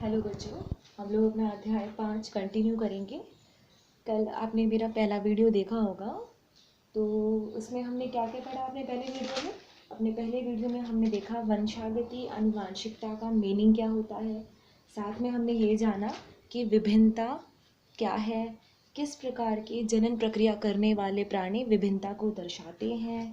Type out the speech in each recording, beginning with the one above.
Hello बच्चों, हम लोग अपना अध्याय 5 कंटिन्यू करेंगे। कल आपने मेरा पहला वीडियो देखा होगा, तो उसमें हमने क्या क्या पढ़ा। अपने पहले वीडियो में हमने देखा वंशागति आनुवांशिकता का मीनिंग क्या होता है। साथ में हमने ये जाना कि विभिन्नता क्या है, किस प्रकार की जनन प्रक्रिया करने वाले प्राणी विभिन्नता को दर्शाते हैं।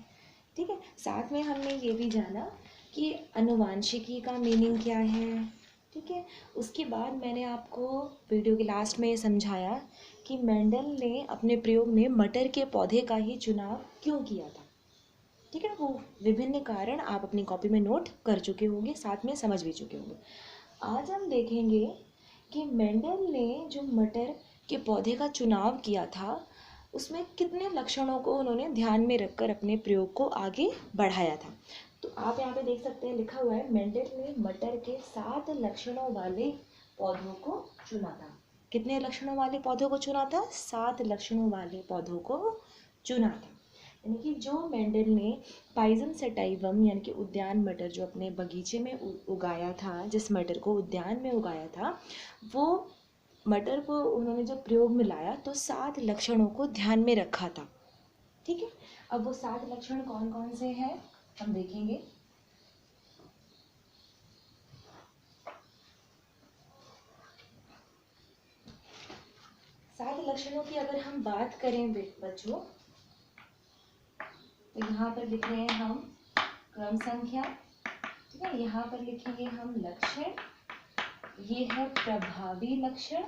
ठीक है, साथ में हमने ये भी जाना कि आनुवांशिकी का मीनिंग क्या है। ठीक है, उसके बाद मैंने आपको वीडियो के लास्ट में ये समझाया कि मेंडल ने अपने प्रयोग में मटर के पौधे का ही चुनाव क्यों किया था। ठीक है, वो विभिन्न कारण आप अपनी कॉपी में नोट कर चुके होंगे, साथ में समझ भी चुके होंगे। आज हम देखेंगे कि मेंडल ने जो मटर के पौधे का चुनाव किया था उसमें कितने लक्षणों को उन्होंने ध्यान में रखकर अपने प्रयोग को आगे बढ़ाया था। तो आप यहाँ पे देख सकते हैं, लिखा हुआ है मेंडल ने मटर के 7 लक्षणों वाले पौधों को चुना था। कितने लक्षणों वाले पौधों को चुना था? 7 लक्षणों वाले पौधों को चुना था। यानी कि जो मेंडल ने पाइजम सेटाइवम यानी कि उद्यान मटर जो अपने बगीचे में उगाया था, जिस मटर को उद्यान में उगाया था, वो मटर को उन्होंने जब प्रयोग में लाया तो 7 लक्षणों को ध्यान में रखा था। ठीक है, अब वो 7 लक्षण कौन कौन से हैं हम देखेंगे। सात लक्षणों की अगर हम बात करें बच्चों, तो यहाँ पर लिख रहे हैं हम क्रम संख्या। ठीक है, यहाँ पर लिखेंगे हम लक्षण, ये है प्रभावी लक्षण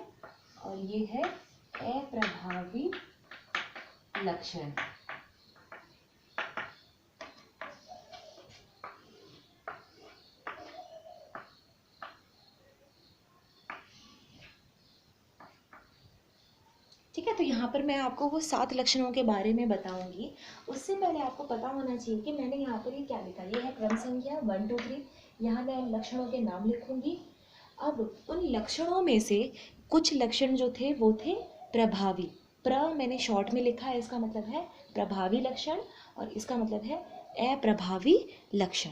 और ये है अप्रभावी लक्षण। ठीक है, तो यहाँ पर मैं आपको वो 7 लक्षणों के बारे में बताऊंगी। उससे पहले आपको पता होना चाहिए कि मैंने यहाँ पर ये क्या लिखा। ये है क्रम संख्या 1 2 3। यहाँ मैं लक्षणों के नाम लिखूंगी। अब उन लक्षणों में से कुछ लक्षण जो थे वो थे प्रभावी। मैंने शॉर्ट में लिखा है, इसका मतलब है प्रभावी लक्षण और इसका मतलब है अप्रभावी लक्षण।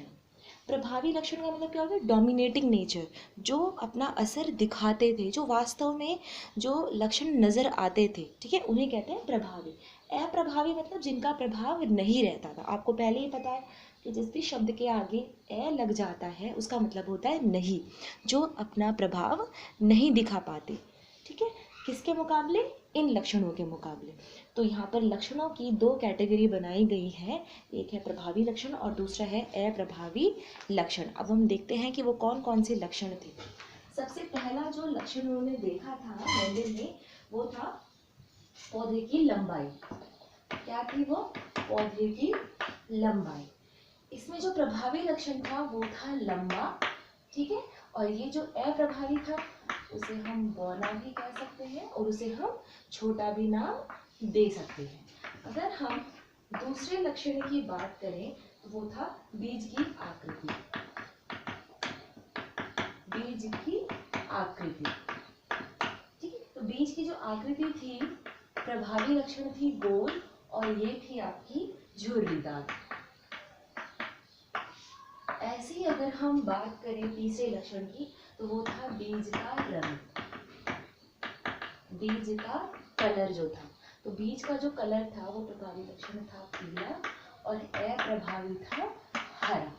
प्रभावी लक्षण का मतलब क्या होता है? डोमिनेटिंग नेचर, जो अपना असर दिखाते थे, जो वास्तव में जो लक्षण नज़र आते थे, ठीक है, उन्हें कहते हैं प्रभावी। अप्रभावी मतलब जिनका प्रभाव नहीं रहता था। आपको पहले ही पता है कि जिस भी शब्द के आगे ए लग जाता है उसका मतलब होता है नहीं, जो अपना प्रभाव नहीं दिखा पाते। ठीक है, किसके मुकाबले? इन लक्षणों के मुकाबले। तो यहाँ पर लक्षणों की 2 कैटेगरी बनाई गई है, एक है प्रभावी लक्षण और दूसरा है अप्रभावी लक्षण। अब हम देखते हैं कि वो कौन कौन से लक्षण थे। सबसे पहला जो लक्षण उन्होंने देखा था मेंडल ने, वो था पौधे की लंबाई। क्या थी वो? पौधे की लंबाई। इसमें जो प्रभावी लक्षण था वो था लंबा। ठीक है, और ये जो अप्रभावी था उसे हम बौना भी कह सकते हैं और उसे हम छोटा भी नाम दे सकते हैं। अगर हम दूसरे लक्षण की बात करें तो वो था बीज की आकृति। बीज की आकृति। ठीक है, तो बीज की जो आकृति थी, प्रभावी लक्षण थी गोल और ये थी आपकी झुर्रीदार। ऐसे ही अगर हम बात करें तीसरे लक्षण की तो वो था बीज का रंग, बीज का कलर जो था। तो बीज का जो कलर था वो प्रभावी लक्षण था पीला और अप्रभावी था हरा।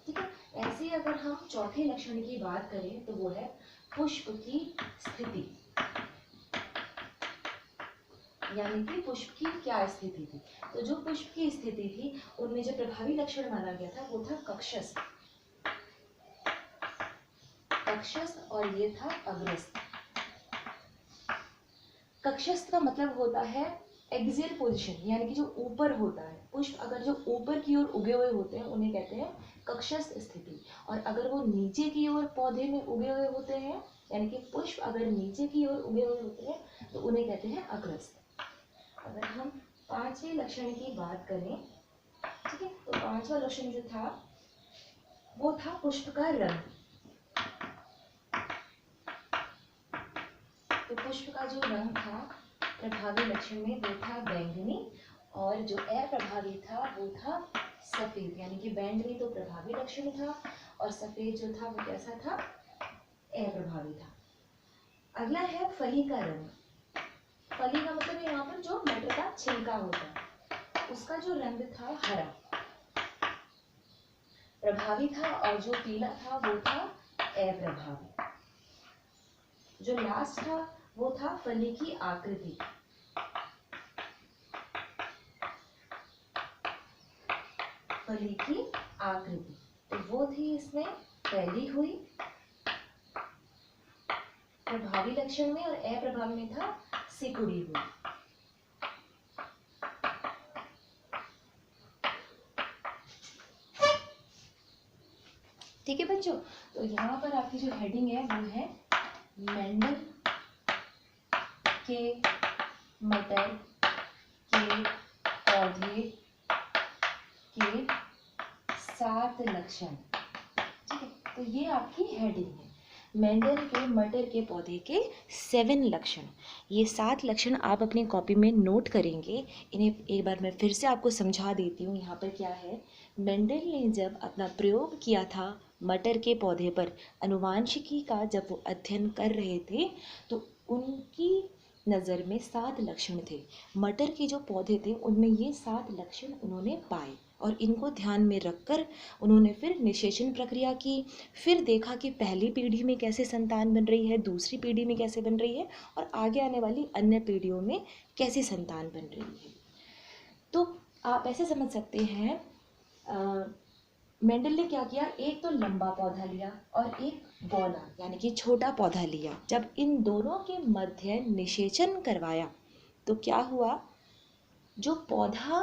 ठीक है, ऐसे ही अगर हम चौथे लक्षण की बात करें तो वो है पुष्प की स्थिति, यानी कि पुष्प की क्या स्थिति थी। तो जो पुष्प की स्थिति थी उनमें जो प्रभावी लक्षण माना गया था वो था कक्षस्थ, कक्षस्थ और ये था अग्रस्थ। कक्षस्थ का मतलब होता है एक्सियल पोजीशन, यानी कि जो ऊपर होता है। पुष्प अगर जो ऊपर की ओर उगे हुए होते हैं उन्हें कहते हैं कक्षस्थ स्थिति, और अगर वो नीचे की ओर पौधे में उगे हुए होते हैं, यानी कि पुष्प अगर नीचे की ओर उगे हुए होते हैं तो उन्हें कहते हैं अग्रस्थ। अगर हम पांचवें लक्षण की बात करें, ठीक है, तो पांचवा लक्षण जो था वो था पुष्प का रंग। तो पुष्प का जो रंग था प्रभावी लक्षण में वो था बैंगनी और जो अप्रभावी था वो था सफेद। यानी कि बैंगनी तो प्रभावी लक्षण था और सफेद जो था वो कैसा था? अप्रभावी था। अगला है फली का रंग। फली का मतलब यहाँ पर जो मटर का छिलका होता है उसका जो रंग था हरा, प्रभावी था, और जो पीला था वो था अप्रभावी। जो लास्ट था वो था फली की आकृति। फली की आकृति तो वो थी इसमें पहली हुई प्रभावी लक्षण में, और अप्रभावी में था सिकुड़ी हुई। ठीक है बच्चों, तो यहाँ पर आपकी जो हेडिंग है वो है मेंडल के मटर के पौधे के 7 लक्षण। ठीक है, तो ये आपकी हेडिंग है, मेंडल के मटर के पौधे के 7 लक्षण। ये 7 लक्षण आप अपनी कॉपी में नोट करेंगे। इन्हें एक बार मैं फिर से आपको समझा देती हूँ। यहाँ पर क्या है, मेंडल ने जब अपना प्रयोग किया था मटर के पौधे पर, अनुवांशिकी का जब वो अध्ययन कर रहे थे, तो उनकी नज़र में 7 लक्षण थे। मटर के जो पौधे थे उनमें ये 7 लक्षण उन्होंने पाए, और इनको ध्यान में रखकर उन्होंने फिर निषेचन प्रक्रिया की। फिर देखा कि पहली पीढ़ी में कैसे संतान बन रही है, दूसरी पीढ़ी में कैसे बन रही है, और आगे आने वाली अन्य पीढ़ियों में कैसी संतान बन रही है। तो आप ऐसे समझ सकते हैं, मेंडल ने क्या किया, एक तो लंबा पौधा लिया और एक बौना यानी कि छोटा पौधा लिया। जब इन दोनों के मध्य निषेचन करवाया तो क्या हुआ, जो पौधा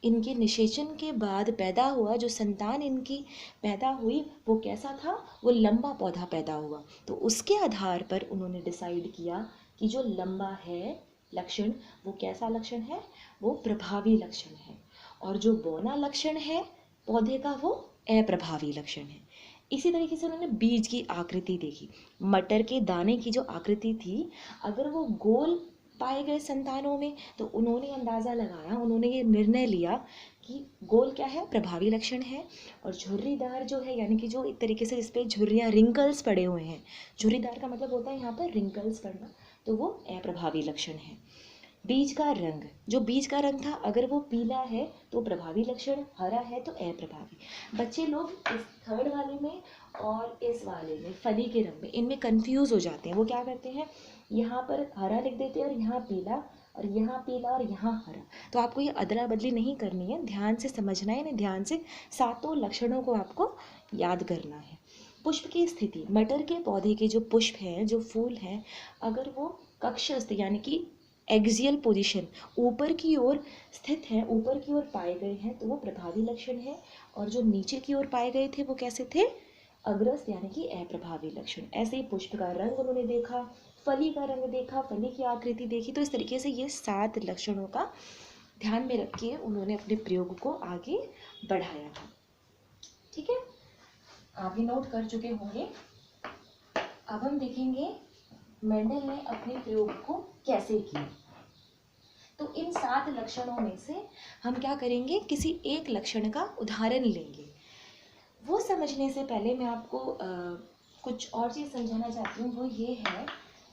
इनके निषेचन के बाद पैदा हुआ, जो संतान इनकी पैदा हुई, वो कैसा था, वो लंबा पौधा पैदा हुआ। तो उसके आधार पर उन्होंने डिसाइड किया कि जो लंबा है लक्षण वो कैसा लक्षण है, वो प्रभावी लक्षण है, और जो बौना लक्षण है पौधे का वो अप्रभावी लक्षण है। इसी तरीके से उन्होंने बीज की आकृति देखी। मटर के दाने की जो आकृति थी, अगर वो गोल पाए गए संतानों में, तो उन्होंने अंदाज़ा लगाया, उन्होंने ये निर्णय लिया कि गोल क्या है, प्रभावी लक्षण है, और झुर्रीदार जो है यानी कि जो एक तरीके से इस पर झुर्रियाँ रिंकल्स पड़े हुए हैं, झुर्रीदार का मतलब होता है यहाँ पर रिंकल्स पड़ना, तो वो अप्रभावी लक्षण है। बीज का रंग, जो बीज का रंग था अगर वो पीला है तो प्रभावी लक्षण, हरा है तो अप्रभावी। बच्चे लोग इस थर्ड वाले में और इस वाले में फली के रंग में इनमें कंफ्यूज हो जाते हैं। वो क्या करते हैं, यहाँ पर हरा लिख देते हैं और यहाँ पीला, और यहाँ पीला और यहाँ हरा। तो आपको ये अदला बदली नहीं करनी है, ध्यान से समझना है, ध्यान से 7 लक्षणों को आपको याद करना है। पुष्प की स्थिति, मटर के पौधे के जो पुष्प हैं, जो फूल हैं, अगर वो कक्षस्थ यानी कि एक्सियल पोजीशन ऊपर की ओर स्थित है, ऊपर की ओर पाए गए हैं, तो वो प्रभावी लक्षण है, और जो नीचे की ओर पाए गए थे वो कैसे थे, अग्रस्त यानी कि अप्रभावी लक्षण। ऐसे ही पुष्प का रंग उन्होंने देखा, फली का रंग देखा, फली की आकृति देखी। तो इस तरीके से ये 7 लक्षणों का ध्यान में रख के उन्होंने अपने प्रयोग को आगे बढ़ाया था। ठीक है, आगे नोट कर चुके होंगे। अब हम देखेंगे मेंडल ने अपने प्रयोग को कैसे किया। तो इन 7 लक्षणों में से हम क्या करेंगे, किसी एक लक्षण का उदाहरण लेंगे। वो समझने से पहले मैं आपको कुछ और चीज़ समझाना चाहती हूँ। वो ये है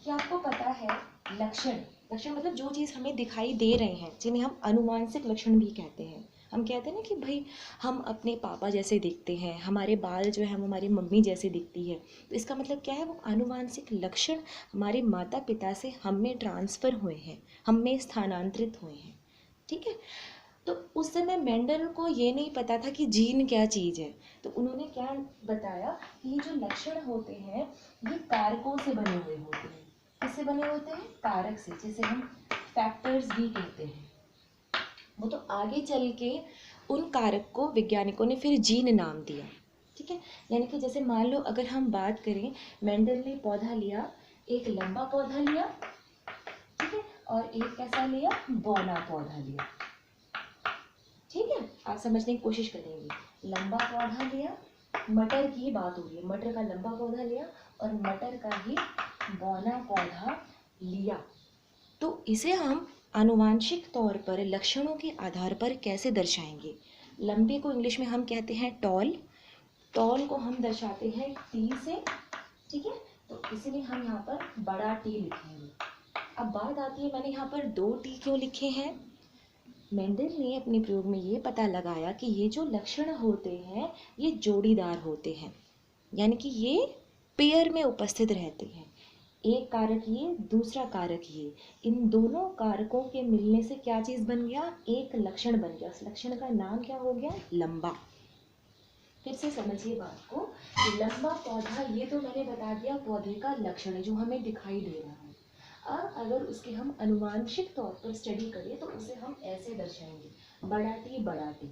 कि आपको पता है लक्षण मतलब जो चीज़ हमें दिखाई दे रहे हैं, जिन्हें हम अनुवांशिक लक्षण भी कहते हैं। हम कहते हैं ना कि भाई हम अपने पापा जैसे दिखते हैं, हमारे बाल जो है हम हमारी मम्मी जैसे दिखती है। तो इसका मतलब क्या है, वो अनुवांशिक लक्षण हमारे माता पिता से हम में ट्रांसफ़र हुए हैं, हम में स्थानांतरित हुए हैं। ठीक है, तो उस समय मेंडल को ये नहीं पता था कि जीन क्या चीज़ है। तो उन्होंने क्या बताया कि ये जो लक्षण होते हैं ये कारकों से बने हुए होते हैं। किससे बने होते हैं, कारक से, जिसे हम फैक्टर्स भी कहते हैं। वो तो आगे चल के उन कारक को वैज्ञानिकों ने फिर जीन नाम दिया। ठीक है, यानी कि जैसे मान लो अगर हम बात करें, मेंडल ने पौधा लिया, एक लंबा पौधा लिया, ठीक है, और एक कैसा लिया, बौना पौधा लिया। ठीक है, आप समझने की कोशिश करेंगे। लंबा पौधा लिया, मटर की बात हो रही है, मटर का लंबा पौधा लिया और मटर का ही बौना पौधा लिया। तो इसे हम आनुवांशिक तौर पर लक्षणों के आधार पर कैसे दर्शाएंगे। लंबे को इंग्लिश में हम कहते हैं टॉल, टॉल को हम दर्शाते हैं टी से। ठीक है, इसीलिए हम यहाँ पर बड़ा टी लिखेंगे। अब बात आती है, मैंने यहाँ पर 2 टी क्यों लिखे हैं। मेंडल ने अपने प्रयोग में ये पता लगाया कि ये जो लक्षण होते हैं ये जोड़ीदार होते हैं, यानी कि ये पेयर में उपस्थित रहते हैं। एक कारक ये, दूसरा कारक ये, इन दोनों कारकों के मिलने से क्या चीज़ बन गया, एक लक्षण बन गया। उस लक्षण का नाम क्या हो गया, लंबा। फिर से समझिए बात को, लंबा पौधा, ये तो मैंने बता दिया पौधे का लक्षण है जो हमें दिखाई दे रहा है। अब अगर उसके हम अनुवांशिक तौर पर स्टडी करें तो उसे हम ऐसे दर्शाएंगे, बड़ा टी बड़ा टी।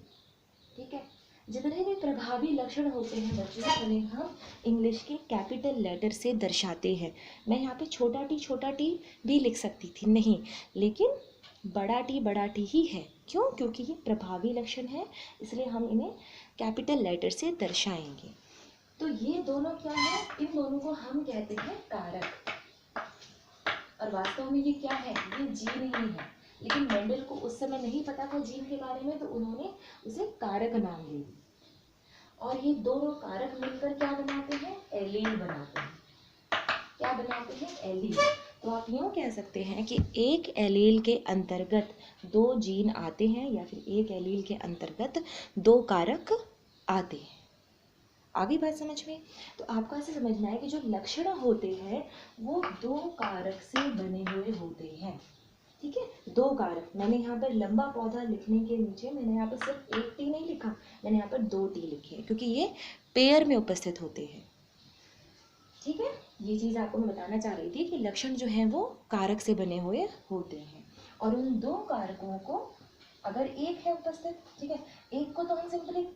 ठीक है, जितने भी प्रभावी लक्षण होते हैं बच्चों, उन्हें हम इंग्लिश के कैपिटल लेटर से दर्शाते हैं। मैं यहाँ पे छोटा टी भी लिख सकती थी, नहीं, लेकिन बड़ा टी ही है। क्यों, क्योंकि ये प्रभावी लक्षण है, इसलिए हम इन्हें कैपिटल लेटर से दर्शाएंगे। तो ये दोनों क्या है, इन दोनों को हम कहते हैं कारक। और वास्तव में ये क्या है, ये जीन ही है, लेकिन मेंडल को उस समय नहीं पता था जीन के बारे में, तो उन्होंने उसे कारक नाम दे दिया। और ये दोनों कारक मिलकर क्या बनाते हैं, एलील बनाते हैं। क्या बनाते हैं, एलील। तो आप यूँ कह सकते हैं कि एक एलील के अंतर्गत 2 जीन आते हैं, या फिर एक एलील के अंतर्गत 2 कारक आते हैं। आगे बात समझ में। तो आपको ऐसे समझना है कि जो लक्षण होते हैं वो 2 कारक से बने हुए होते हैं। ठीक है, 2 कारक। मैंने यहाँ पर लंबा पौधा लिखने के नीचे मैंने यहाँ पर सिर्फ 1 टी नहीं लिखा, मैंने यहाँ पर 2 टी लिखे हैं, क्योंकि ये पेयर में उपस्थित होते हैं। ठीक है, ये चीज़ आपको मैं बताना चाह रही थी कि लक्षण जो हैं वो कारक से बने हुए होते हैं, और उन 2 कारकों को अगर एक है उपस्थित, ठीक है, एक को तो हम सिंपली,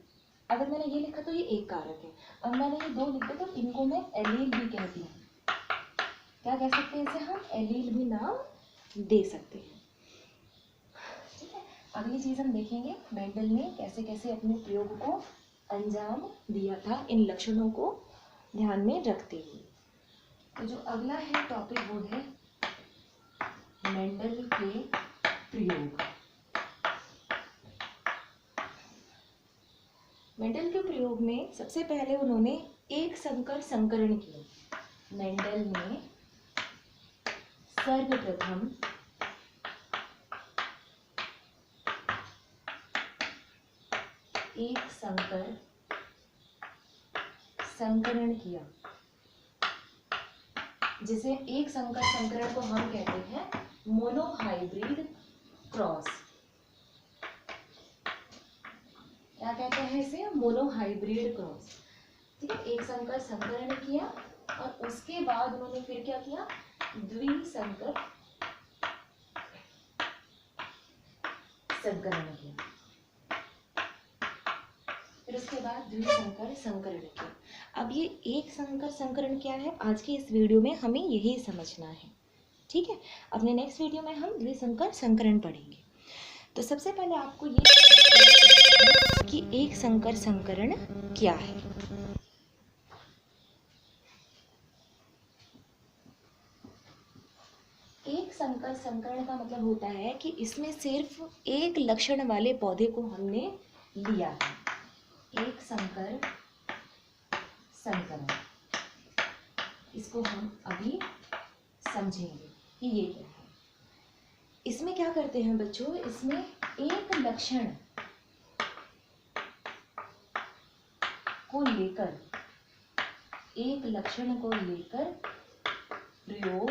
अगर मैंने ये लिखा तो ये एक कारक है, अब मैंने ये 2 लिखे तो इनको मैं एलील भी कहती हूँ। क्या कह सकते हैं इसे, हम एलील भी नाम दे सकते हैं। ठीक है, अगली चीज़ हम देखेंगे मेंडल ने कैसे कैसे अपने प्रयोग को अंजाम दिया था इन लक्षणों को ध्यान में रखते हुए। तो जो अगला है टॉपिक वो है मेंडल के प्रयोग। मेंडल के प्रयोग में सबसे पहले उन्होंने एक संकर संकरण किया। मेंडल ने सर्वप्रथम एक संकर संकरण किया, जिसे एक संकर संकरण को हम कहते हैं मोनोहाइब्रिड क्रॉस। क्या कहते हैं इसे, मोनोहाइब्रिड क्रॉस। ठीक है, एक संकर संकरण किया और उसके बाद उन्होंने फिर क्या किया, द्विसंकर संकरण किया। फिर उसके बाद द्विसंकर संकरण किया। अब ये एक संकर संकरण क्या है, आज की इस वीडियो में हमें यही समझना है। ठीक है, अपने नेक्स्ट वीडियो में हम द्विसंकर संकरण पढ़ेंगे। तो सबसे पहले आपको ये कि एक संकर संकरण क्या है। एक संकर संकरण का मतलब होता है कि इसमें सिर्फ एक लक्षण वाले पौधे को हमने लिया है। एक संकर संकरण, इसको हम अभी समझेंगे कि ये क्या है। इसमें क्या करते हैं बच्चों, इसमें एक लक्षण को लेकर, एक लक्षण को लेकर प्रयोग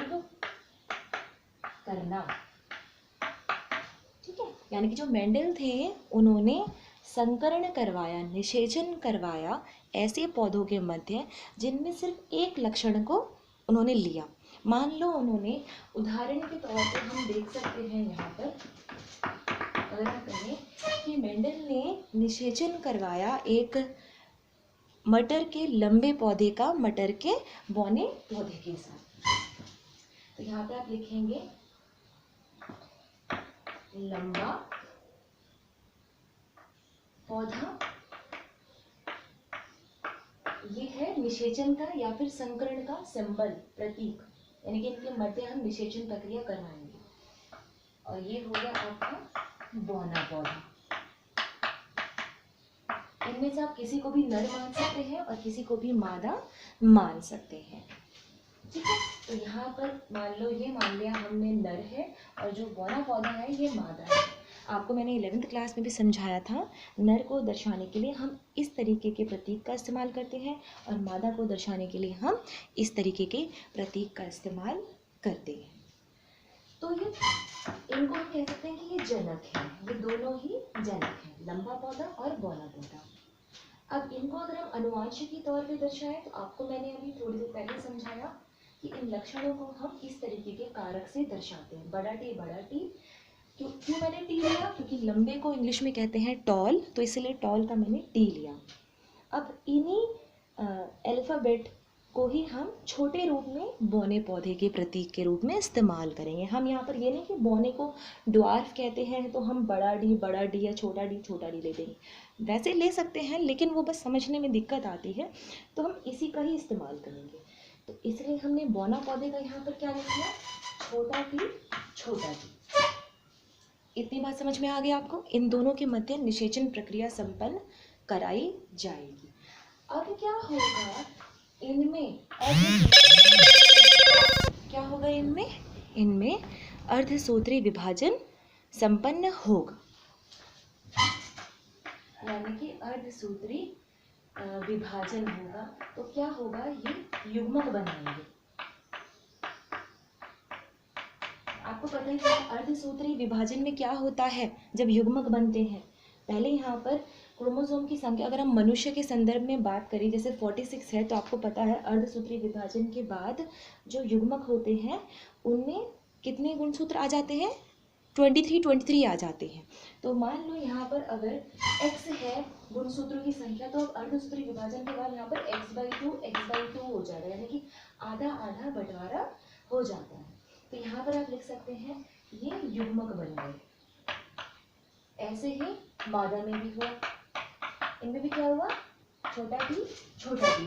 करना। ठीक है, यानी कि जो मेंडल थे उन्होंने संकरण करवाया, निषेचन करवाया ऐसे पौधों के मध्य जिनमें सिर्फ एक लक्षण को उन्होंने लिया। मान लो उन्होंने, उदाहरण के तौर पर हम देख सकते हैं यहाँ पर, अगर हम कहें कि मेंडल ने निषेचन करवाया एक मटर के लंबे पौधे का मटर के बौने पौधे के साथ, तो यहाँ पे आप लिखेंगे लंबा पौधा। ये है निषेचन का या फिर संकरण का सिंबल, प्रतीक, यानी कि इनके मध्य हम निषेचन प्रक्रिया करवाएंगे। और ये हो गया आपका बौना पौधा। इनमें से आप किसी को भी नर मान सकते हैं और किसी को भी मादा मान सकते हैं। ठीक है। तो यहाँ पर मान लो, ये मान लिया हमने नर है और जो बौना पौधा है ये मादा है। आपको मैंने 11th क्लास में भी समझाया था, नर को दर्शाने के लिए हम इस तरीके के प्रतीक का इस्तेमाल करते हैं और मादा को दर्शाने के लिए हम इस तरीके के प्रतीक का इस्तेमाल करते हैं। तो ये इनको हम कह सकते हैं कि ये जनक है, ये दोनों ही जनक हैं, लंबा पौधा और बौना पौधा। अब इनको अगर हम अनुवांशिकी तौर पे दर्शाएं तो आपको मैंने अभी थोड़ी देर पहले समझाया कि इन लक्षणों को हम इस तरीके के कारक से दर्शाते हैं। बड़ा टी, क्यों मैंने टी लिया, क्योंकि लंबे को इंग्लिश में कहते हैं टॉल, तो इसलिए टॉल का मैंने टी लिया। अब इन्हीं अल्फ़ाबेट को ही हम छोटे रूप में बौने पौधे के प्रतीक के रूप में इस्तेमाल करेंगे। हम यहाँ पर ये नहीं कि बौने को ड्वार्फ कहते हैं तो हम बड़ा डी या छोटा डी ले देंगे, वैसे ले सकते हैं, लेकिन वो बस समझने में दिक्कत आती है, तो हम इसी का ही इस्तेमाल करेंगे। तो इसलिए हमने बौना पौधे का यहाँ पर क्या लिख दिया, छोटा टी। इतनी बात समझ में आ गई आपको। इन दोनों के मध्य निषेचन प्रक्रिया संपन्न कराई जाएगी। अब क्या होगा इनमें, इनमें अर्धसूत्री विभाजन संपन्न होगा, यानी कि अर्धसूत्री विभाजन होगा। तो क्या होगा, ये युग्मक बनाएंगे। आपको पता है कि अर्धसूत्री विभाजन में क्या होता है जब युग्मक बनते हैं। पहले यहाँ पर क्रोमोसोम की संख्या, अगर हम मनुष्य के संदर्भ में बात करें, जैसे 46 है, तो आपको पता है अर्धसूत्री विभाजन के बाद जो युग्मक होते हैं उनमें कितने गुणसूत्र आ जाते हैं, 23 आ जाते हैं। तो मान लो यहाँ पर अगर x है गुणसूत्रों की संख्या, तो अब अर्धसूत्री विभाजन के बाद यहाँ पर x/2 हो जाएगा, यानी कि आधा आधा बंटवारा हो जाता है। तो यहाँ पर आप लिख सकते हैं ये युग्मक बन गए। ऐसे ही मादा में भी हुआ, इनमें भी क्या हुआ, छोटा टी।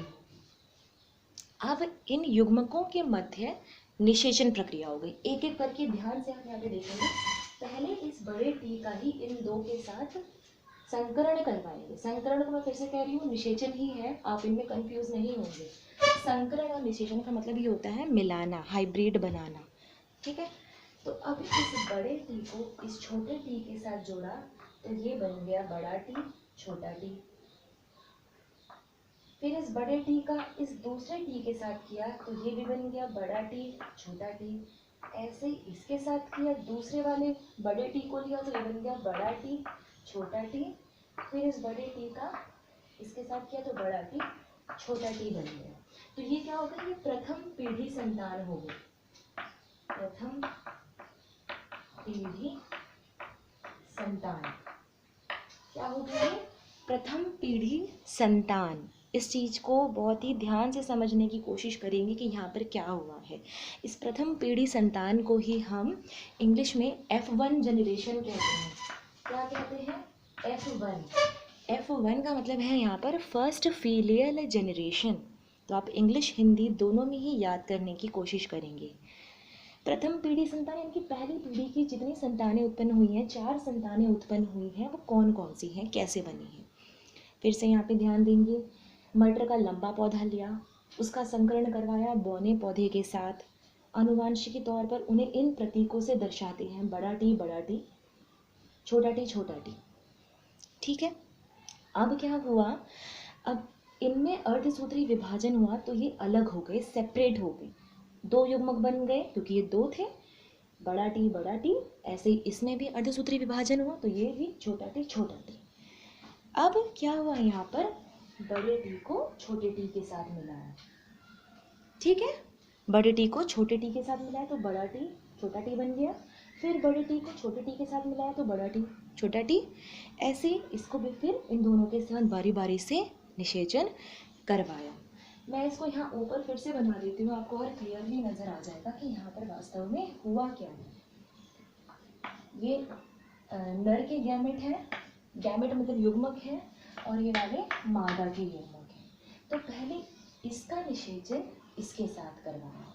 अब इन युग्मकों के मध्य निषेचन प्रक्रिया हो गई। एक एक करके ध्यान से हम यहाँ पे देखेंगे। पहले इस बड़े टी का ही इन दो के साथ संकरण करवाएंगे। संकरण को मैं फिर से कह रही हूँ, निषेचन ही है, आप इनमें कंफ्यूज नहीं होंगे। संकरण और निषेचन का मतलब ये होता है मिलाना, हाइब्रिड बनाना, ठीक है। तो अब इस बड़े टी को इस छोटे टी के साथ जोड़ा तो ये बन गया बड़ा टी, छोटा टी। फिर इस बड़े टी का इस दूसरे टी के साथ किया तो ये भी बन गया बड़ा टी, छोटा टी। ऐसे इसके साथ किया, दूसरे वाले बड़े टी को लिया तो ये बन गया बड़ा टी, छोटा टी। फिर इस बड़े टी का इसके साथ किया तो बड़ा टी, छोटा टी बन गया। तो ये क्या होगा, ये प्रथम पीढ़ी संतान हो गई। प्रथम पीढ़ी संतान क्या हो गई, प्रथम पीढ़ी संतान। इस चीज़ को बहुत ही ध्यान से समझने की कोशिश करेंगे कि यहाँ पर क्या हुआ है। इस प्रथम पीढ़ी संतान को ही हम इंग्लिश में F1 जनरेशन कहते हैं। क्या कहते हैं, F1 का मतलब है यहाँ पर फर्स्ट फीलियल जनरेशन। तो आप इंग्लिश हिंदी दोनों में ही याद करने की कोशिश करेंगे। प्रथम पीढ़ी संतान यानी कि पहली पीढ़ी की जितनी संतानें उत्पन्न हुई हैं, 4 संतानें उत्पन्न हुई हैं, वो कौन कौन सी हैं, कैसे बनी हैं। फिर से यहाँ पे ध्यान देंगे। मटर का लंबा पौधा लिया, उसका संकरण करवाया बौने पौधे के साथ। अनुवांशिकी तौर पर उन्हें इन प्रतीकों से दर्शाते हैं, बड़ा टी, छोटा टी। ठीक है। अब क्या हुआ, अब इनमें अर्धसूत्री विभाजन हुआ तो ये अलग हो गए, सेपरेट हो गए, 2 युग्मक बन गए क्योंकि ये 2 थे, बड़ा टी। ऐसे ही इसमें भी अर्धसूत्री विभाजन हुआ तो ये भी छोटा टी। अब क्या हुआ, यहाँ पर बड़े टी को छोटे टी के साथ मिलाया। ठीक है, बड़े टी को छोटे टी के साथ मिलाया तो बड़ा टी, छोटा टी बन गया। फिर बड़े टी को छोटे टी के साथ मिलाया तो बड़ा टी, छोटा टी। ऐसे इसको भी फिर इन दोनों के साथ बारी बारी से निषेचन करवाया। मैं इसको यहाँ ऊपर फिर से बना देती हूँ, आपको और क्लियरली नजर आ जाएगा कि यहाँ पर वास्तव में हुआ क्या है। ये नर के गैमेट है, गैमेट मतलब युग्मक है, और ये वाले मादा के युग्मक है। तो पहले इसका निषेचन इसके साथ करवाया,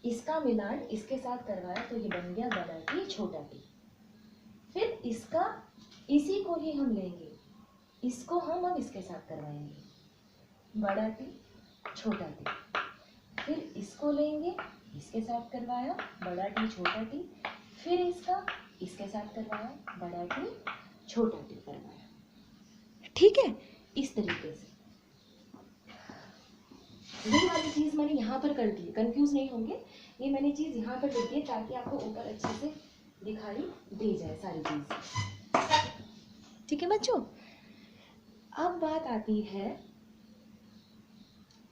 इसका मिलान इसके साथ करवाया तो ये बन गया बड़ा टी, छोटा टी। फिर इसका, इसी को ही हम लेंगे, इसको हम अब इसके साथ करवाएंगे, बड़ा टी, छोटा टी। फिर इसको इसको लेंगे, इसके साथ करवाया बड़ा टी छोटा टी, फिर इसका इसके साथ करवाया बड़ा टी छोटा टी करवाया। ठीक है, इस तरीके से ये वाली चीज मैंने यहाँ पर कर दी है, कंफ्यूज नहीं होंगे, ये मैंने चीज यहाँ पर लिख दी है ताकि आपको ऊपर अच्छे से दिखाई दे जाए सारी चीज। ठीक है बच्चों, अब बात आती है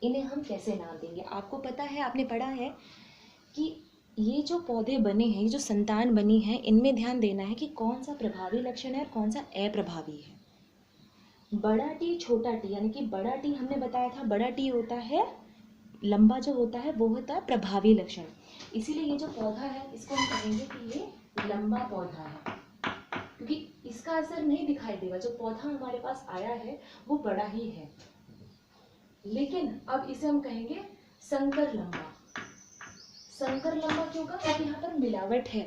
इन्हें हम कैसे नाम देंगे। आपको पता है, आपने पढ़ा है कि ये जो पौधे बने हैं, ये जो संतान बनी है, इनमें ध्यान देना है कि कौन सा प्रभावी लक्षण है और कौन सा अप्रभावी है। बड़ा टी छोटा टी, यानी कि बड़ा टी हमने बताया था, बड़ा टी होता है लंबा, जो होता है वो होता है प्रभावी लक्षण। इसीलिए ये जो पौधा है इसको हम कहेंगे कि ये लंबा पौधा है, क्योंकि इसका असर नहीं दिखाई देगा। जो पौधा हमारे पास आया है वो बड़ा ही है, लेकिन अब इसे हम कहेंगे संकर लंबा। संकर लंबा क्यों कहा? क्योंकि यहाँ पर मिलावट है।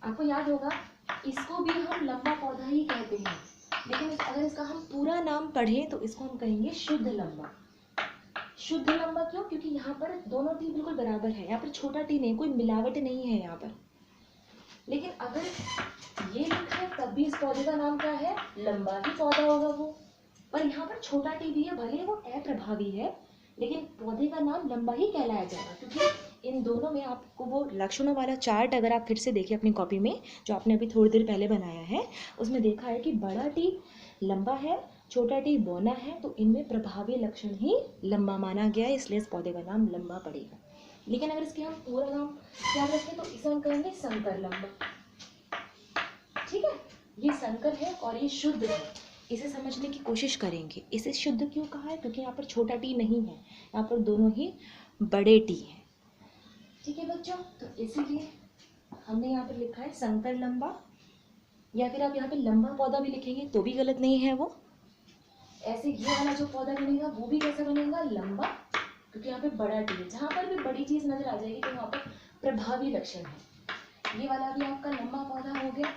आपको याद होगा, इसको भी हम लंबा पौधा ही कहते हैं, लेकिन अगर इसका हम पूरा नाम पढ़ें तो इसको हम कहेंगे शुद्ध लंबा। शुद्ध लंबा क्यों? क्योंकि यहाँ पर दोनों टी बिल्कुल बराबर है, यहाँ पर छोटा टी नहीं, कोई मिलावट नहीं है यहाँ पर। लेकिन अगर ये लिखा है तब भी इस पौधे का नाम क्या है? लंबा ही पौधा होगा वो। पर यहाँ पर छोटा टी भी है, भले वो अप्रभावी है, लेकिन पौधे का नाम लंबा ही कहलाया जाएगा, क्योंकि इन दोनों में आपको वो लक्षणों वाला चार्ट अगर आप फिर से देखिए अपनी कॉपी में, जो आपने अभी थोड़ी देर पहले बनाया है, उसमें देखा है कि बड़ा टी लंबा है, छोटा टी बौना है, तो इनमें प्रभावी लक्षण ही लंबा माना गया है, इसलिए इस पौधे का नाम लंबा पड़ेगा। लेकिन अगर इसके हम पूरा नाम क्या रखें तो इसे हम कहेंगे संकर लंबा। ठीक है, ये संकर है और ये शुद्ध है, इसे समझने की कोशिश करेंगे। इसे शुद्ध क्यों कहा है? क्योंकि यहाँ पर छोटा टी नहीं है, यहाँ पर दोनों ही बड़े टी हैं। ठीक है बच्चों, तो इसीलिए हमने यहाँ पर लिखा है संकर लंबा, या फिर आप यहाँ पे लंबा पौधा भी लिखेंगे तो भी गलत नहीं है वो। ऐसे ये वाला जो पौधा बनेगा वो भी कैसा बनेगा? लंबा, क्योंकि यहाँ पे बड़ा टी है। जहाँ पर भी बड़ी चीज नजर आ जाएगी तो वहाँ पर प्रभावी लक्षण है। ये वाला भी आपका लंबा पौधा हो गया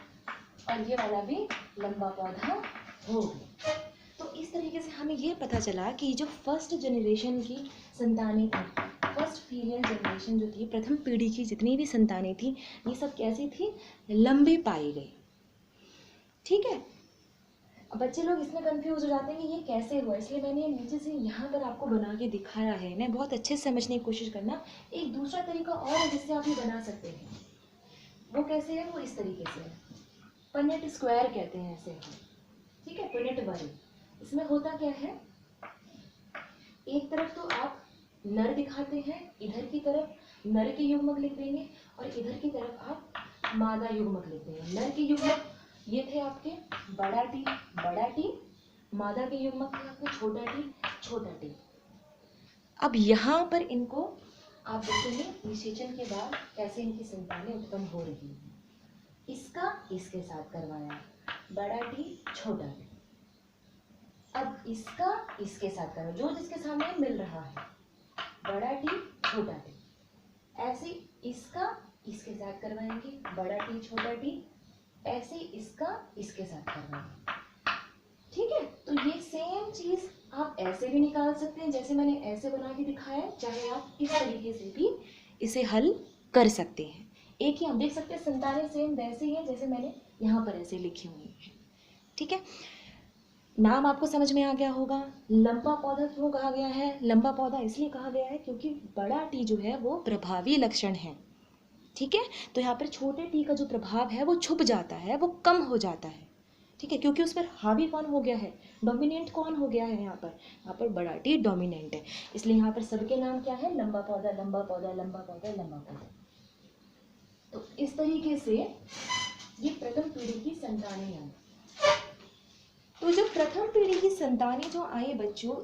और ये वाला भी लंबा पौधा हो गया। तो इस तरीके से हमें ये पता चला कि जो फर्स्ट जनरेशन की संतानें थी, फर्स्ट फीमेल जनरेशन जो थी, प्रथम पीढ़ी की जितनी भी संतानें थी, ये सब कैसी थी? लंबी पाई गई। ठीक है, बच्चे लोग इसमें कंफ्यूज हो जाते हैं कि ये कैसे हुआ, इसलिए मैंने नीचे से यहाँ पर आपको बना के दिखाया है। इन्हें बहुत अच्छे से समझने की कोशिश करना। एक दूसरा तरीका और है जिससे आप ये बना सकते हैं, वो कैसे है? वो इस तरीके से है, पनेट स्क्वायर कहते हैं ऐसे। ठीक है, पनेट वर्ग। इसमें होता क्या है, एक तरफ तो आप नर दिखाते हैं, इधर की तरफ नर के युग्मक लिख देंगे और इधर की तरफ आप मादा युग्मक लिख देंगे। नर के युग्मक ये थे आपके बड़ा टी, मादा के युग्मक थे आपके छोटा टी। अब यहाँ पर इनको आप देखेंगे निषेचन के बाद कैसे इनकी संतानें उत्पन्न हो रही हैं। इसका इसके साथ करवाया, बड़ा टी छोटा टी। अब इसका इसके साथ करवाया, जो जिसके सामने मिल रहा है, बड़ा टी छोटा टी। ऐसे इसका इसके साथ करवाएंगे, बड़ा टी छोटा टी। ऐसे इसका इसके साथ करवाएंगे। ठीक है, तो ये सेम चीज आप ऐसे भी निकाल सकते हैं जैसे मैंने ऐसे बना के दिखाया है, चाहे आप इस तरीके से भी इसे हल कर सकते हैं। एक ही हम देख सकते हैं, संतानें सेम वैसे ही है जैसे मैंने यहाँ पर ऐसे लिखी हुई है। ठीक है, नाम आपको समझ में आ गया होगा। लंबा पौधा क्यों कहा गया है? लंबा पौधा इसलिए कहा गया है क्योंकि बड़ा टी जो है वो प्रभावी लक्षण है। ठीक है, तो यहाँ पर छोटे टी का जो प्रभाव है वो छुप जाता है, वो कम हो जाता है। ठीक है, क्योंकि उस पर हावी कौन हो गया है? डोमिनेंट कौन हो गया है? यहाँ पर बड़ा टी डोमिनेंट है, इसलिए यहाँ पर सबके नाम क्या है? लंबा पौधा, लंबा पौधा, लंबा पौधा, लंबा पौधा। तो इस तरीके से ये प्रथम पीढ़ी की संतानें आई। तो जो प्रथम पीढ़ी की संतानें जो आई बच्चों,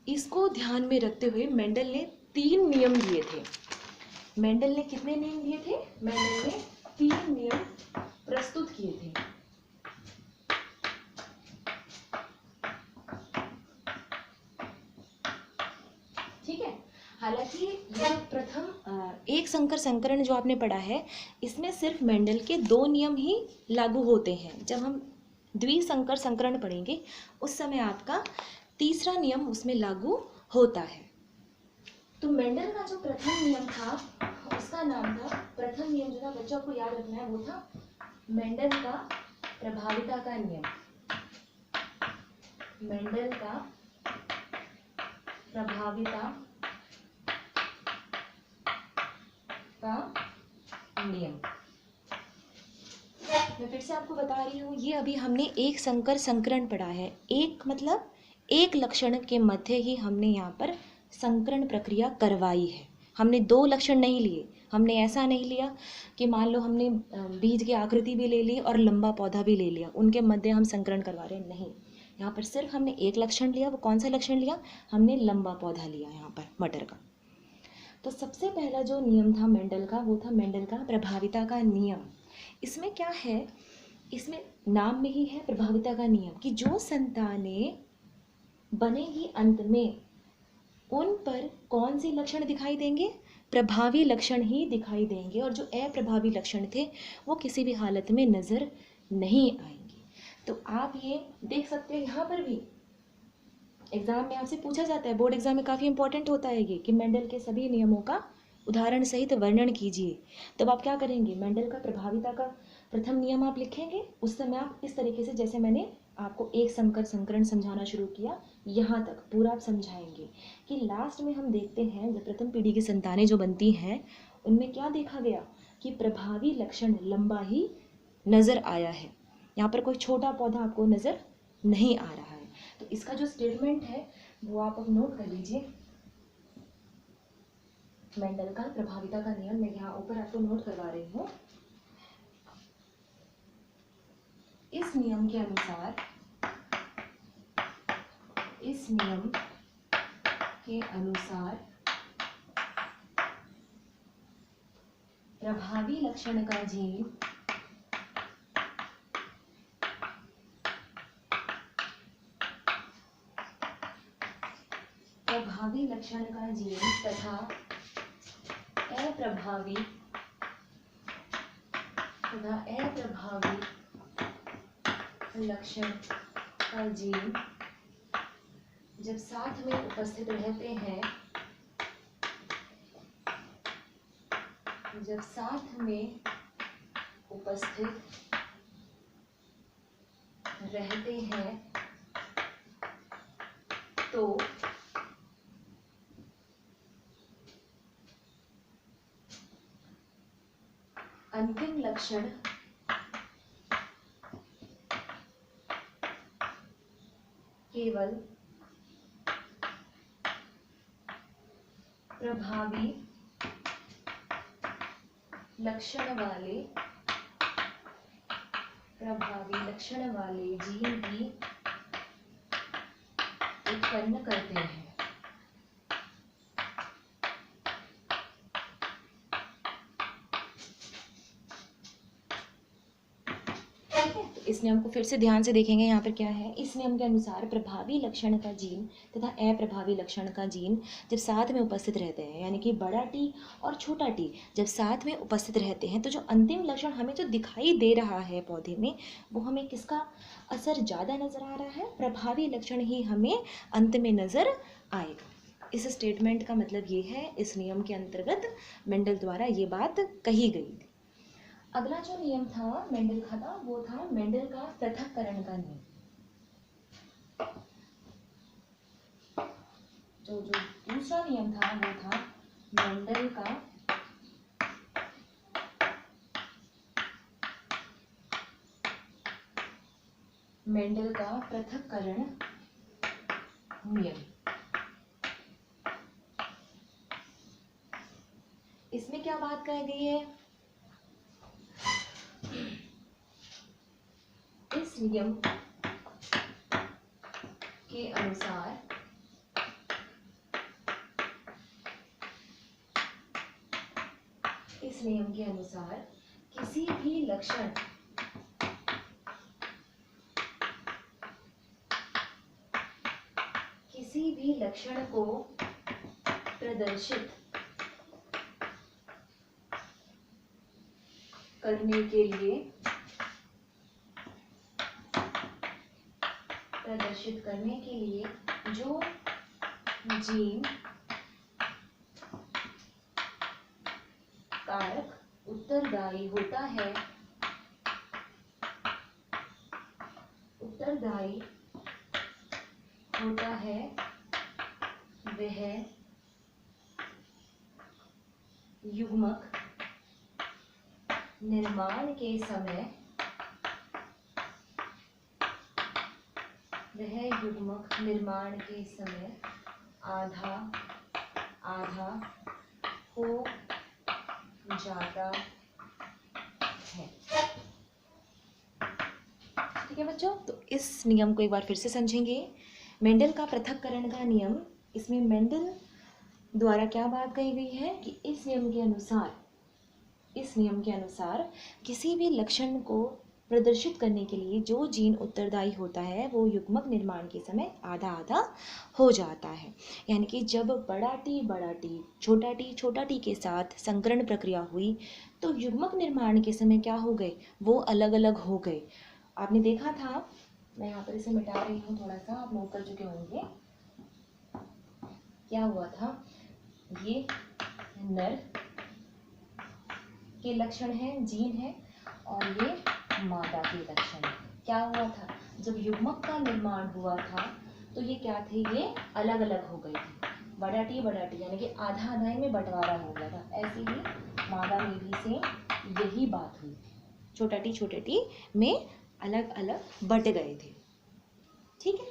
इसको ध्यान में रखते हुए मेंडल ने 3 नियम दिए थे। मेंडल ने कितने नियम दिए थे? मेंडल ने 3 नियम प्रस्तुत किए थे। ठीक है, हालांकि ये प्रथम एक संकर संकरण जो आपने पढ़ा है, इसमें सिर्फ मेंडल के 2 नियम ही लागू होते हैं। जब हम द्विसंकर संकरण पढ़ेंगे उस समय आपका तीसरा नियम उसमें लागू होता है। तो मेंडल का जो प्रथम नियम था उसका नाम था, प्रथम नियम जो था बच्चों को याद रखना है, वो था मेंडल का प्रभाविता का नियम। मेंडल का प्रभाविता का नियम। मैं फिर से आपको बता रही हूँ, ये अभी हमने एक संकर संकरण पढ़ा है। एक मतलब एक लक्षण के मध्य ही हमने यहाँ पर संकरण प्रक्रिया करवाई है। हमने दो लक्षण नहीं लिए। हमने ऐसा नहीं लिया कि मान लो हमने बीज की आकृति भी ले ली और लंबा पौधा भी ले लिया, उनके मध्य हम संकरण करवा रहे हैं, नहीं। यहाँ पर सिर्फ हमने एक लक्षण लिया। वो कौन सा लक्षण लिया? हमने लंबा पौधा लिया यहाँ पर मटर का। तो सबसे पहला जो नियम था मेंडल का, वो था मेंडल का प्रभाविता का नियम। इसमें क्या है, इसमें नाम में ही है प्रभाविता का नियम कि जो संतानें बनेगी अंत में, उन पर कौन से लक्षण दिखाई देंगे? प्रभावी लक्षण ही दिखाई देंगे, और जो अप्रभावी लक्षण थे वो किसी भी हालत में नजर नहीं आएंगे। तो आप ये देख सकते हो, यहाँ पर भी एग्जाम में आपसे पूछा जाता है, बोर्ड एग्जाम में काफ़ी इंपॉर्टेंट होता है ये कि मेंडल के सभी नियमों का उदाहरण सहित वर्णन कीजिए। तब आप क्या करेंगे? मेंडल का प्रभाविता का प्रथम नियम आप लिखेंगे। उस समय आप इस तरीके से, जैसे मैंने आपको एक संकर संकरण समझाना शुरू किया, यहाँ तक पूरा आप समझाएंगे कि लास्ट में हम देखते हैं जब प्रथम पीढ़ी की संतानें जो बनती हैं, उनमें क्या देखा गया कि प्रभावी लक्षण लंबा ही नज़र आया है। यहाँ पर कोई छोटा पौधा आपको नज़र नहीं आ रहा है। तो इसका जो स्टेटमेंट है वो आप अब नोट कर लीजिए। मेंडल का प्रभाविता का नियम मैं यहाँ ऊपर आपको नोट करवा रही हूँ। इस नियम के अनुसार, इस नियम के अनुसार प्रभावी लक्षण का जीन प्रभावी लक्षण का जीन तथा अप्रभावी लक्षण का जीन जब साथ में उपस्थित रहते हैं, जब साथ में उपस्थित रहते हैं तो अंतिम लक्षण केवल प्रभावी लक्षण वाले जीन ही उत्पन्न करते हैं। इस नियम को फिर से ध्यान से देखेंगे। यहाँ पर क्या है, इस नियम के अनुसार प्रभावी लक्षण का जीन तथा अप्रभावी लक्षण का जीन जब साथ में उपस्थित रहते हैं, यानी कि बड़ा टी और छोटा टी जब साथ में उपस्थित रहते हैं, तो जो अंतिम लक्षण हमें जो दिखाई दे रहा है पौधे में, वो हमें किसका असर ज़्यादा नज़र आ रहा है? प्रभावी लक्षण ही हमें अंत में नज़र आएगा। इस स्टेटमेंट का मतलब ये है, इस नियम के अंतर्गत मेंडल द्वारा ये बात कही गई थी। अगला जो नियम था मेंडल का था, वो था मेंडल का पृथक्करण का नियम। जो दूसरा नियम था वो था मेंडल का पृथक्करण नियम। इसमें क्या बात कही गई है? इस नियम के अनुसार किसी भी लक्षण को प्रदर्शित करने के लिए जो जीन कारक उत्तरदायी होता है, उत्तरदायी होता है, वह युग्मक निर्माण के समय, वह युग्मक निर्माण के समय आधा आधा हो जाता है। ठीक है बच्चों, तो इस नियम को एक बार फिर से समझेंगे। मेंडल का पृथक्करण का नियम, इसमें मेंडल द्वारा क्या बात कही गई है कि इस नियम के अनुसार किसी भी लक्षण को प्रदर्शित करने के लिए जो जीन उत्तरदायी होता है वो युग्मक निर्माण के समय आधा आधा हो जाता है। यानी कि जब बड़ा टी छोटा टी के साथ संकरण प्रक्रिया हुई तो युग्मक निर्माण के समय क्या हो गए, वो अलग अलग हो गए। आपने देखा था, मैं यहाँ पर इसे मिटा रही हूँ, थोड़ा सा आप नोट कर चुके होंगे। क्या हुआ था, ये नर के लक्षण हैं, जीन है, और ये मादा के लक्षण है। क्या हुआ था, जब युग्मक का निर्माण हुआ था तो ये क्या थे, ये अलग अलग हो गए थे। बड़ा टी यानी कि आधा आधा में बंटवारा हो गया था। ऐसे ही मादा में भी से यही बात हुई, छोटा टी में अलग अलग बट गए थे। ठीक है,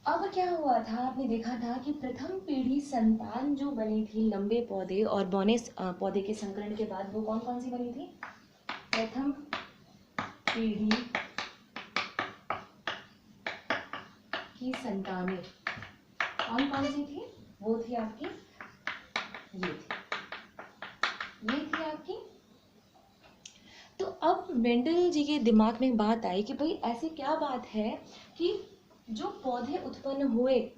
अब क्या हुआ था, आपने देखा था कि प्रथम पीढ़ी संतान जो बनी थी लंबे पौधे और बौने पौधे के संकरण के बाद, वो कौन कौन सी बनी थी। प्रथम पीढ़ी की संतानें कौन कौन सी थी, वो थी आपकी, ये थी आपकी। तो अब मेंडल जी के दिमाग में बात आई कि भाई ऐसी क्या बात है कि जो पौधे उत्पन्न हुए,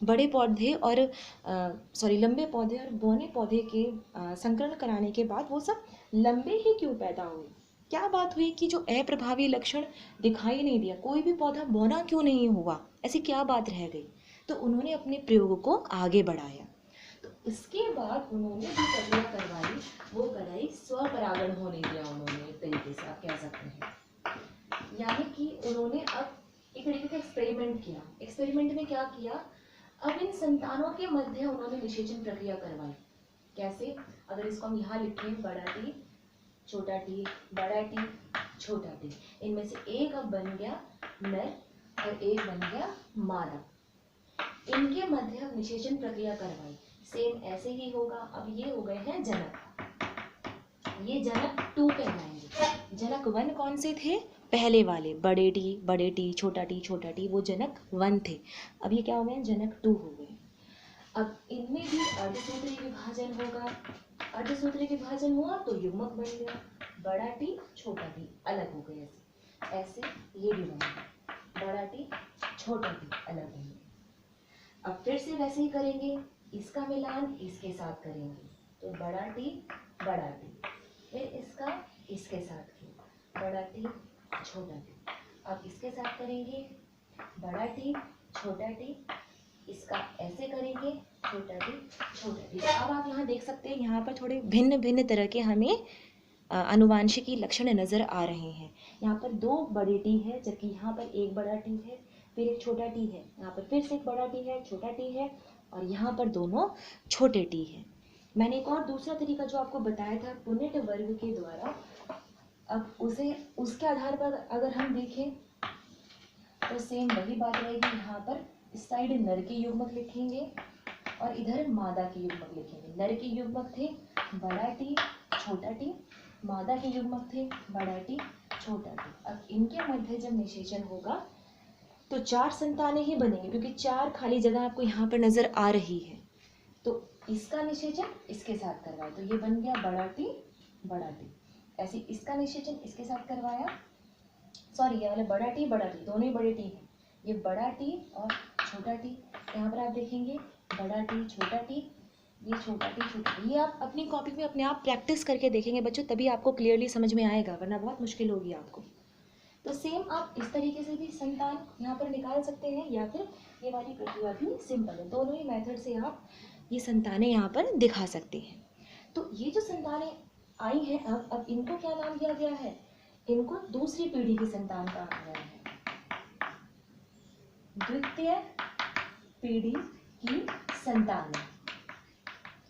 बड़े पौधे और लंबे पौधे और बौने पौधे के संकरण कराने के बाद वो सब लंबे ही क्यों पैदा हुए। क्या बात हुई कि जो अप्रभावी लक्षण दिखाई नहीं दिया, कोई भी पौधा बौना क्यों नहीं हुआ, ऐसी क्या बात रह गई। तो उन्होंने अपने प्रयोग को आगे बढ़ाया। तो इसके बाद उन्होंने जो प्रक्रिया करवाई वो कराई स्वपरागण होने दिया उन्होंने, एक तरीके से आप कह सकते हैं। यानी कि उन्होंने अब एक तरीके का एक्सपेरिमेंट किया। एक्सपेरिमेंट में क्या किया, अब इन संतानों के मध्य उन्होंने निषेचन प्रक्रिया करवाई। कैसे, अगर इसको हम यहाँ लिखें, बड़ा टी छोटा टी, बड़ा टी छोटा टी, इनमें से एक अब बन गया नर और एक बन गया मादा। इनके मध्य अब निषेचन प्रक्रिया करवाई। सेम ऐसे ही होगा। अब ये हो गए हैं जनक, ये जनक 2 कहलाएंगे। जनक 1 कौन से थे, पहले वाले बड़े टी छोटा टी, वो जनक 1 थे। अब ये क्या हो गए, जनक 2 हो गए। अब इनमें भी अर्धसूत्री विभाजन होगा। अर्धसूत्री विभाजन हुआ तो युग्मक बन गया, बड़ा टी छोटा टी अलग हो गए। ऐसे ये भी बन गया, बड़ा टी छोटा टी अलग हो गए। अब फिर से वैसे ही करेंगे, इसका मिलान इसके साथ करेंगे तो बड़ा टी, फिर इसका इसके साथ किया, बड़ा टी छोटा टी। अब इसके साथ करेंगे बड़ा टी छोटा टी, इसका ऐसे करेंगे छोटा टी। अब आप यहाँ देख सकते हैं, यहाँ पर थोड़े भिन्न भिन्न तरह के हमें अनुवांशिकी लक्षण नजर आ रहे हैं। यहाँ पर 2 बड़े टी है, जबकि यहाँ पर एक बड़ा टी है, फिर एक छोटा टी है, यहाँ पर फिर से एक बड़ा टी है, छोटा टी है, और यहाँ पर दोनों छोटे टी है। मैंने एक और दूसरा तरीका जो आपको बताया था पुनेट वर्ग के द्वारा, अब उसे उसके आधार पर अगर हम देखें तो सेम वही बात रहेगी। यहाँ पर इस साइड नर के युग्मक लिखेंगे और इधर मादा के युग्मक लिखेंगे। नर के युग्मक थे बड़ा टी छोटा टी, मादा के युग्मक थे बड़ा टी छोटा टी। अब इनके मध्य जब निषेचन होगा तो 4 संतानें ही बनेंगी, क्योंकि 4 खाली जगह आपको यहाँ पर नजर आ रही है। तो इसका निषेचन इसके साथ करवाया तो ये बन गया बड़ा टी। ऐसे इसका निषेचन इसके साथ करवाया, ये वाले बड़ा टी दोनों ही बड़े टी हैं। ये बड़ा टी और छोटा टी, यहाँ पर आप देखेंगे बड़ा टी छोटा टी, ये छोटा टी। ये आप अपनी कॉपी में अपने आप प्रैक्टिस करके देखेंगे बच्चों, तभी आपको क्लियरली समझ में आएगा, वरना बहुत मुश्किल होगी आपको। तो सेम आप इस तरीके से भी संतान यहाँ पर निकाल सकते हैं, या फिर ये वाली प्रक्रिया भी सिंपल है। दोनों ही मेथड से आप ये संतानें यहाँ पर दिखा सकते हैं। तो ये जो संतानें आई हैं अब इनको क्या नाम दिया गया है? इनको दूसरी पीढ़ी की संतान कहा गया है। द्वितीय पीढ़ी की संतानें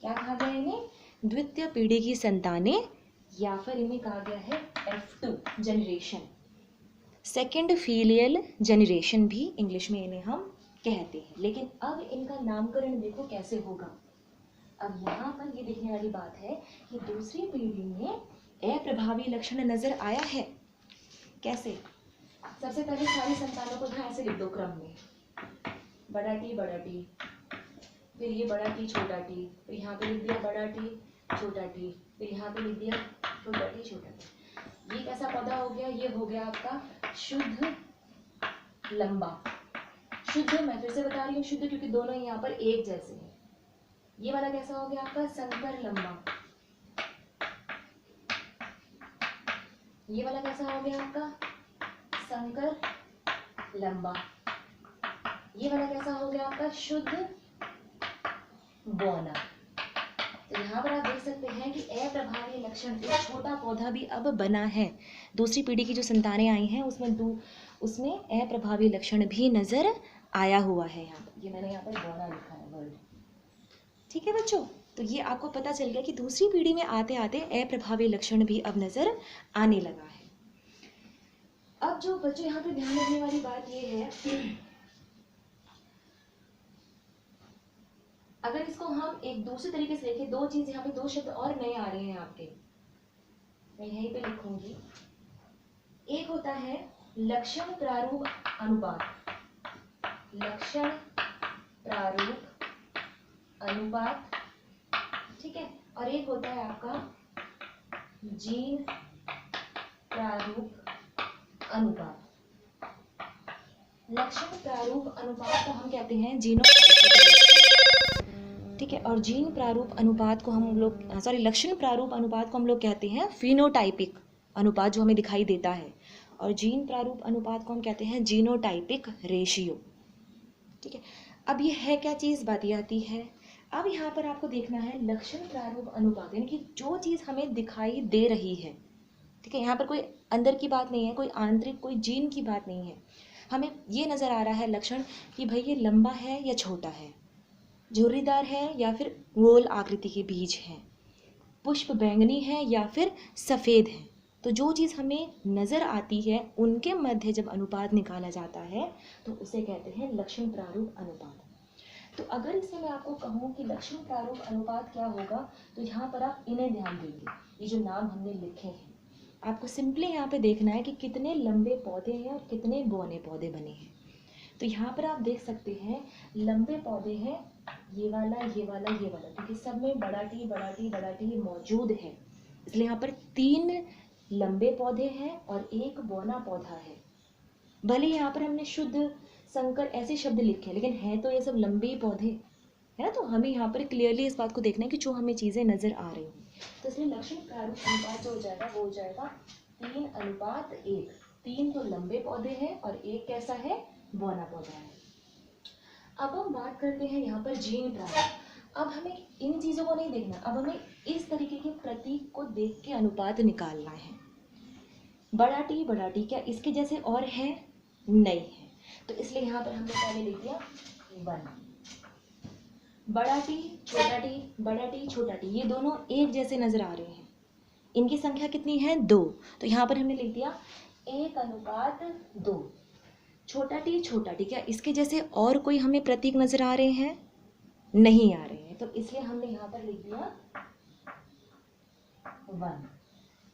क्या कहा गया इन्हें? द्वितीय पीढ़ी की संतानें, या फिर इन्हें कहा गया है F2 generation, second filial generation भी इंग्लिश में इन्हें हम कहते हैं। लेकिन अब इनका नामकरण देखो कैसे होगा। अब यहाँ पर ये देखने वाली बात है कि दूसरी पीढ़ी में अप्रभावी लक्षण नजर आया है। कैसे? सबसे पहले सारी संतानों को यहाँ ऐसे लिख दो क्रम में, बड़ा टी, फिर ये बड़ा टी छोटा टी, फिर यहाँ पे लिख दिया बड़ा टी छोटा टी, फिर यहाँ पे लिख दिया छोटा टी। ये कैसा पौधा हो गया? ये हो गया आपका शुद्ध लंबा। शुद्ध, मैं फिर से बता रही हूँ शुद्ध, क्योंकि दोनों यहाँ पर एक जैसे हैं। ये वाला कैसा हो गया आपका? संकर लंबा। ये वाला कैसा हो गया आपका? संकर लंबा। ये वाला कैसा हो गया आपका? शुद्ध बौना। तो यहाँ पर आप देख सकते हैं कि अप्रभावी लक्षण, एक छोटा पौधा भी अब बना है। दूसरी पीढ़ी की जो संतानें आई हैं उसमें अप्रभावी लक्षण भी नजर आया हुआ है। यहाँ पर ये मैंने यहाँ पर बौना लिखा है वर्ड। ठीक है बच्चों, तो ये आपको पता चल गया कि दूसरी पीढ़ी में आते आते अप्रभावी लक्षण भी अब नजर आने लगा है। अब जो बच्चों यहाँ पे ध्यान रखने वाली बात ये है, अगर इसको हम एक दूसरे तरीके से देखें, दो चीज यहाँ पे, दो शब्द और नए आ रहे हैं आपके, मैं यहीं पे लिखूंगी। एक होता है लक्षण प्रारूप अनुपात, लक्षण प्रारूप अनुपात, ठीक है, और एक होता है आपका जीन प्रारूप अनुपात। लक्षण प्रारूप अनुपात को हम कहते हैं ठीक है, और जीन प्रारूप अनुपात को हम लोग लक्षण प्रारूप अनुपात को हम लोग कहते हैं फिनोटाइपिक अनुपात, जो हमें दिखाई देता है, और जीन प्रारूप अनुपात को हम कहते हैं जीनोटाइपिक रेशियो। ठीक है, अब ये है क्या चीज़? बात ये आती है, अब यहाँ पर आपको देखना है लक्षण प्रारूप अनुपात, यानी कि जो चीज़ हमें दिखाई दे रही है, ठीक है, यहाँ पर कोई अंदर की बात नहीं है, कोई आंतरिक, कोई जीन की बात नहीं है। हमें ये नज़र आ रहा है लक्षण कि भाई ये लंबा है या छोटा है, झुर्रीदार है या फिर गोल आकृति के बीज हैं, पुष्प बैंगनी है या फिर सफ़ेद है। तो जो चीज़ हमें नज़र आती है उनके मध्य जब अनुपात निकाला जाता है तो उसे कहते हैं लक्षण प्रारूप अनुपात। तो अगर इससे मैं आपको कहूँ कि लक्षण प्रारूप अनुपात क्या होगा, तो यहाँ पर आप इन्हें ध्यान देंगे, ये जो नाम हमने लिखे हैं, आपको सिंपली यहाँ पे देखना है कि कितने लंबे पौधे हैं और कितने बौने पौधे बने हैं। तो यहाँ पर आप देख सकते हैं लंबे पौधे हैं, ये वाला, ये वाला, ये वाला, क्योंकि सब में बड़ा टी मौजूद है, इसलिए यहाँ पर 3 लंबे पौधे हैं और 1 बौना पौधा है। भले यहाँ पर हमने शुद्ध, संकर ऐसे शब्द लिखे, लेकिन हैं तो ये सब लंबे पौधे है ना। तो हमें यहाँ पर क्लियरली इस बात को देखना है कि जो हमें चीज़ें नज़र आ रही हैं। तो इसलिए लक्षण प्रारूप अनुपात जो हो जाएगा वो हो जाएगा 3:1। 3 तो लंबे पौधे हैं और 1 कैसा है? बौना पौधा है। अब हम बात करते हैं यहाँ पर जीन प्रारूप। अब हमें इन चीज़ों को नहीं देखना, अब हमें इस तरीके के प्रतीक को देख के अनुपात निकालना है। बड़ा टी क्या इसके जैसे और है? नहीं है, तो इसलिए यहाँ पर हमने पहले लिख दिया 1। बड़ा टी छोटा टी, ये दोनों एक जैसे नजर आ रहे हैं, इनकी संख्या कितनी है? 2, तो यहाँ पर हमने लिख दिया 1:2। छोटा टी क्या इसके जैसे और कोई हमें प्रतीक नजर आ रहे हैं? नहीं आ रहे हैं, तो इसलिए हमने यहाँ पर लिख दिया 1।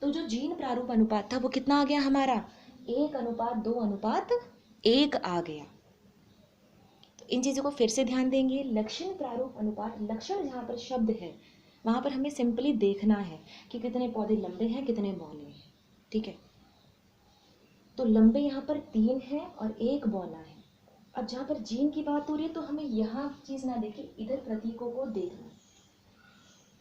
तो जो जीन प्रारूप अनुपात था वो कितना आ गया हमारा? 1:2:1 आ गया। तो इन चीज़ों को फिर से ध्यान देंगे। लक्षण प्रारूप अनुपात, लक्षण जहाँ पर शब्द है वहाँ पर हमें सिंपली देखना है कि कितने पौधे लंबे हैं, कितने बौने हैं। ठीक है, तो लंबे यहाँ पर 3 हैं और 1 बौना है। अब जहाँ पर जीन की बात हो रही है तो हमें यहाँ चीज़ ना देखे, इधर प्रतीकों को देखना।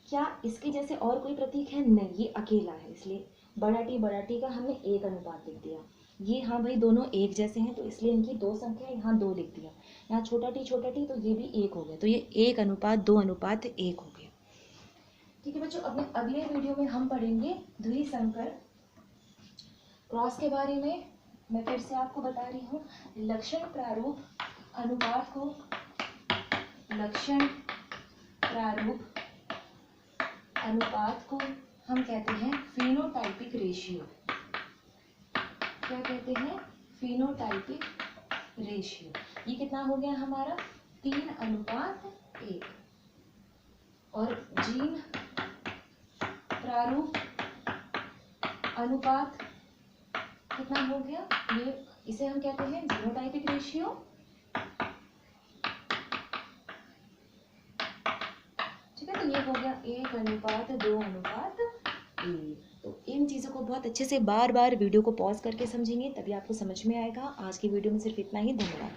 क्या इसके जैसे और कोई प्रतीक है? नहीं, ये अकेला है, इसलिए बड़ा टी का हमने 1 अनुपात लिख दिया। ये हाँ भाई दोनों एक जैसे हैं तो इसलिए इनकी 2 संख्या यहाँ 2 लिख दिया। यहाँ छोटा टी तो ये भी 1 हो गया, तो ये 1:2:1 हो गया। ठीक है बच्चों, अपने अगले वीडियो में हम पढ़ेंगे द्विसंकर क्रॉस के बारे में। मैं फिर से आपको बता रही हूँ, लक्षण प्रारूप अनुपात को लक्षण प्रारूप अनुपात को हम कहते हैं फिनोटाइपिक रेशियो। क्या कहते हैं? Phenotypic ratio. ये कितना हो गया हमारा? 3:1। और जीन प्रारूप अनुपात कितना हो गया? ये इसे हम कहते हैं जीनोटाइपिक रेशियो। ठीक है, तो ये हो गया 1:2:1। तो इन चीज़ों को बहुत अच्छे से बार बार वीडियो को पॉज करके समझेंगे, तभी आपको समझ में आएगा। आज की वीडियो में सिर्फ इतना ही। धन्यवाद।